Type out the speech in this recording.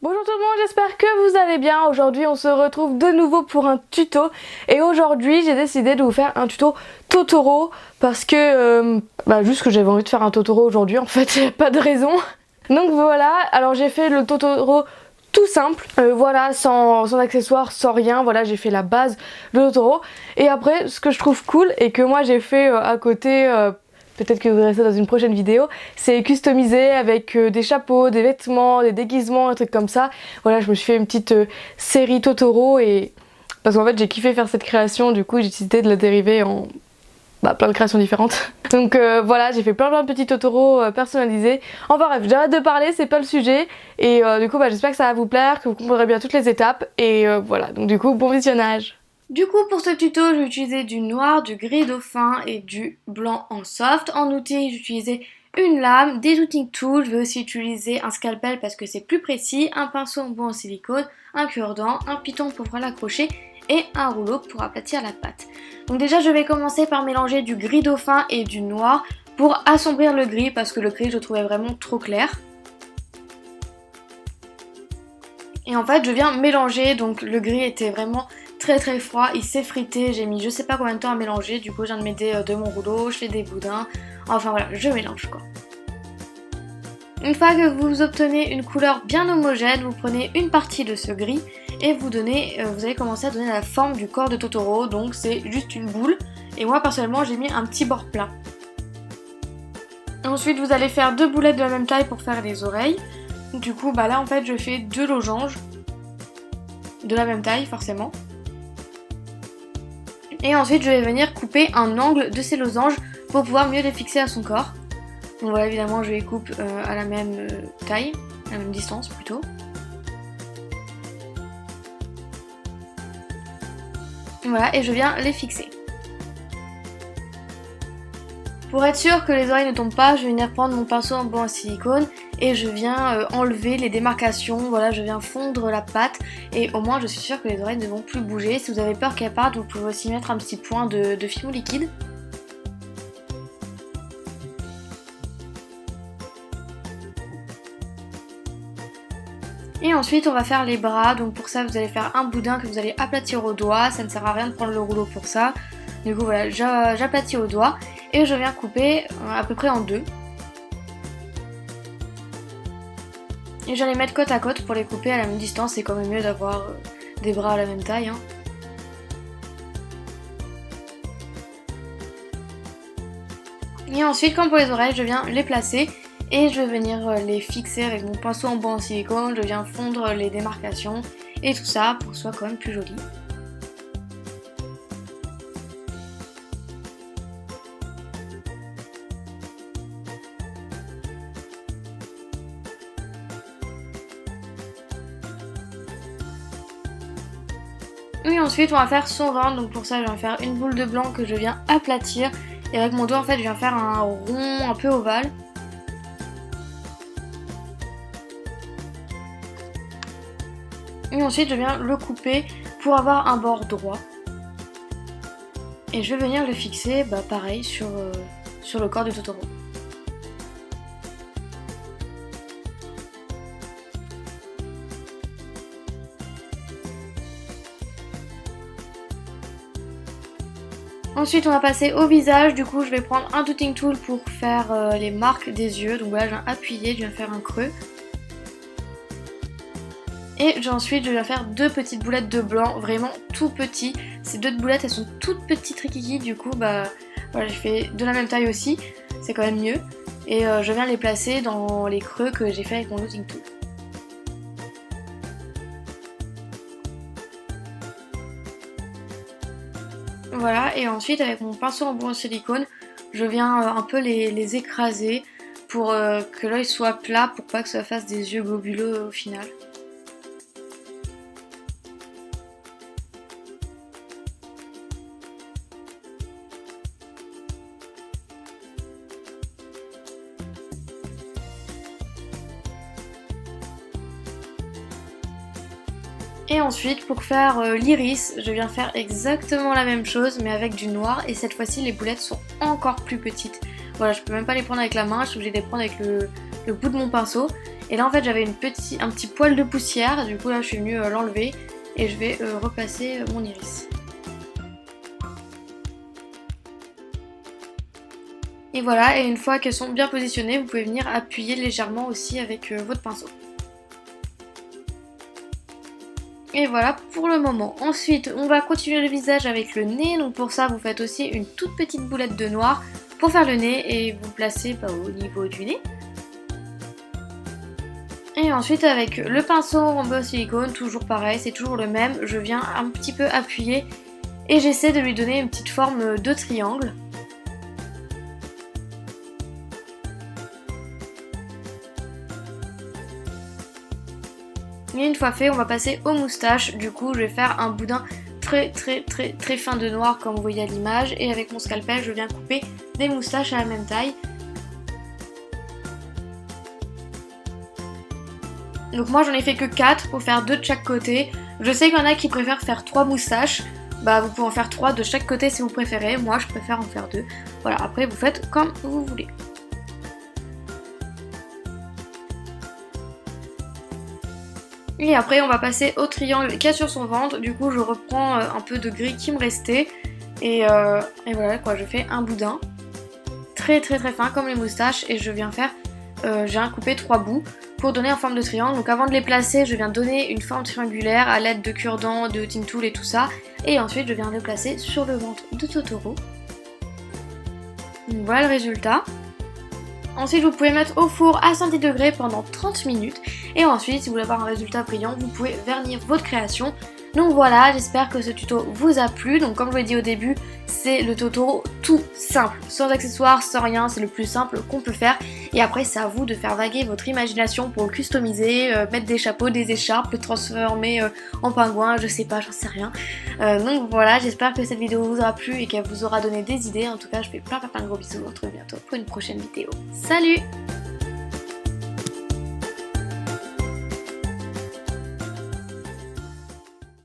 Bonjour tout le monde, j'espère que vous allez bien. Aujourd'hui on se retrouve de nouveau pour un tuto. Et aujourd'hui j'ai décidé de vous faire un tuto Totoro. Parce que, juste que j'avais envie de faire un Totoro aujourd'hui en fait, pas de raison. Donc voilà, alors j'ai fait le Totoro tout simple, voilà, sans accessoires, sans rien, voilà, j'ai fait la base de Totoro. Et après, ce que je trouve cool et que moi j'ai fait à côté, peut-être que vous verrez ça dans une prochaine vidéo, c'est customiser avec des chapeaux, des vêtements, des déguisements, un truc comme ça. Voilà, je me suis fait une petite série Totoro et... parce qu'en fait j'ai kiffé faire cette création, du coup j'ai décidé de la dériver en... plein de créations différentes. Donc voilà, j'ai fait plein de petits Totoro personnalisés. Enfin bref, j'arrête de parler, c'est pas le sujet. Et du coup j'espère que ça va vous plaire, que vous comprendrez bien toutes les étapes. Et voilà, donc du coup bon visionnage. Du coup pour ce tuto je vais utiliser du noir, du gris dauphin et du blanc en soft. En outils j'ai utilisé une lame, des routing tools, je vais aussi utiliser un scalpel parce que c'est plus précis, un pinceau en bois en silicone, un cure-dent, un piton pour pouvoir l'accrocher et un rouleau pour aplatir la pâte. Donc déjà je vais commencer par mélanger du gris dauphin et du noir pour assombrir le gris parce que le gris je le trouvais vraiment trop clair. Et en fait je viens mélanger, donc le gris était vraiment très froid, il s'est frité, j'ai mis je sais pas combien de temps à mélanger, du coup je viens de mettre de mon rouleau, je fais des boudins, enfin voilà, je mélange quoi. Une fois que vous obtenez une couleur bien homogène, vous prenez une partie de ce gris et vous allez commencer à donner la forme du corps de Totoro, donc c'est juste une boule. Et moi personnellement j'ai mis un petit bord plat. Ensuite vous allez faire deux boulettes de la même taille pour faire les oreilles. Du coup là en fait je fais deux losanges de la même taille forcément. Et ensuite je vais venir couper un angle de ces losanges pour pouvoir mieux les fixer à son corps. Donc voilà, évidemment je les coupe à la même taille, à la même distance plutôt. Voilà, et je viens les fixer. Pour être sûr que les oreilles ne tombent pas, je vais venir prendre mon pinceau en bois en silicone et je viens enlever les démarcations, voilà, je viens fondre la pâte et au moins je suis sûre que les oreilles ne vont plus bouger. Si vous avez peur qu'elles partent, vous pouvez aussi mettre un petit point de fimo liquide. Et ensuite on va faire les bras, donc pour ça vous allez faire un boudin que vous allez aplatir au doigt, ça ne sert à rien de prendre le rouleau pour ça. Du coup voilà, j'aplatis au doigt et je viens couper à peu près en deux. Et je vais les mettre côte à côte pour les couper à la même distance, c'est quand même mieux d'avoir des bras à la même taille. Hein. Et ensuite comme pour les oreilles, je viens les placer. Et je vais venir les fixer avec mon pinceau en bois en silicone, je viens fondre les démarcations et tout ça pour que ce soit quand même plus joli. Et ensuite on va faire son ventre, donc pour ça je viens faire une boule de blanc que je viens aplatir. Et avec mon doigt en fait je viens faire un rond un peu ovale. Et ensuite je viens le couper pour avoir un bord droit. Et je vais venir le fixer pareil sur le corps de Totoro. Ensuite on va passer au visage, du coup je vais prendre un routing tool pour faire les marques des yeux. Donc voilà, je viens appuyer, je viens faire un creux. Et ensuite je viens faire deux petites boulettes de blanc, vraiment tout petit. Ces deux boulettes elles sont toutes petites rikiki, du coup voilà, j'ai fait de la même taille aussi, c'est quand même mieux. Et je viens les placer dans les creux que j'ai fait avec mon routing tool. Voilà, et ensuite avec mon pinceau en bois en silicone, je viens un peu les écraser pour que l'œil soit plat, pour pas que ça fasse des yeux globuleux au final. Et ensuite pour faire l'iris, je viens faire exactement la même chose mais avec du noir et cette fois-ci les boulettes sont encore plus petites. Voilà, je peux même pas les prendre avec la main, je suis obligée de les prendre avec le bout de mon pinceau. Et là en fait j'avais un petit poil de poussière, du coup là je suis venue l'enlever et je vais replacer mon iris. Et voilà, et une fois qu'elles sont bien positionnées, vous pouvez venir appuyer légèrement aussi avec votre pinceau. Et voilà pour le moment. Ensuite, on va continuer le visage avec le nez. Donc pour ça, vous faites aussi une toute petite boulette de noir pour faire le nez et vous placez au niveau du nez. Et ensuite, avec le pinceau en bosse silicone, toujours pareil, c'est toujours le même. Je viens un petit peu appuyer et j'essaie de lui donner une petite forme de triangle. Et une fois fait, on va passer aux moustaches. Du coup, je vais faire un boudin très fin de noir comme vous voyez à l'image. Et avec mon scalpel, je viens couper des moustaches à la même taille. Donc moi, j'en ai fait que 4 pour faire 2 de chaque côté. Je sais qu'il y en a qui préfèrent faire 3 moustaches. Bah, vous pouvez en faire 3 de chaque côté si vous préférez. Moi, je préfère en faire 2. Voilà, après, vous faites comme vous voulez. Et après on va passer au triangle qu'il y a sur son ventre. Du coup je reprends un peu de gris qui me restait. Et voilà quoi, je fais un boudin très fin comme les moustaches. Et je viens faire, je viens couper 3 bouts pour donner en forme de triangle. Donc avant de les placer, je viens donner une forme triangulaire à l'aide de cure-dents, de Tintool et tout ça. Et ensuite je viens les placer sur le ventre de Totoro. Donc voilà le résultat. Ensuite, vous pouvez mettre au four à 110 degrés pendant 30 minutes. Et ensuite, si vous voulez avoir un résultat brillant, vous pouvez vernir votre création. Donc voilà, j'espère que ce tuto vous a plu. Donc comme je vous l'ai dit au début, c'est le Totoro tout simple, sans accessoires, sans rien, c'est le plus simple qu'on peut faire. Et après, c'est à vous de faire vaguer votre imagination pour le customiser, mettre des chapeaux, des écharpes, le transformer en pingouin, je sais pas, j'en sais rien. Donc voilà, j'espère que cette vidéo vous aura plu et qu'elle vous aura donné des idées. En tout cas, je fais plein de gros bisous. On se retrouve bientôt pour une prochaine vidéo. Salut!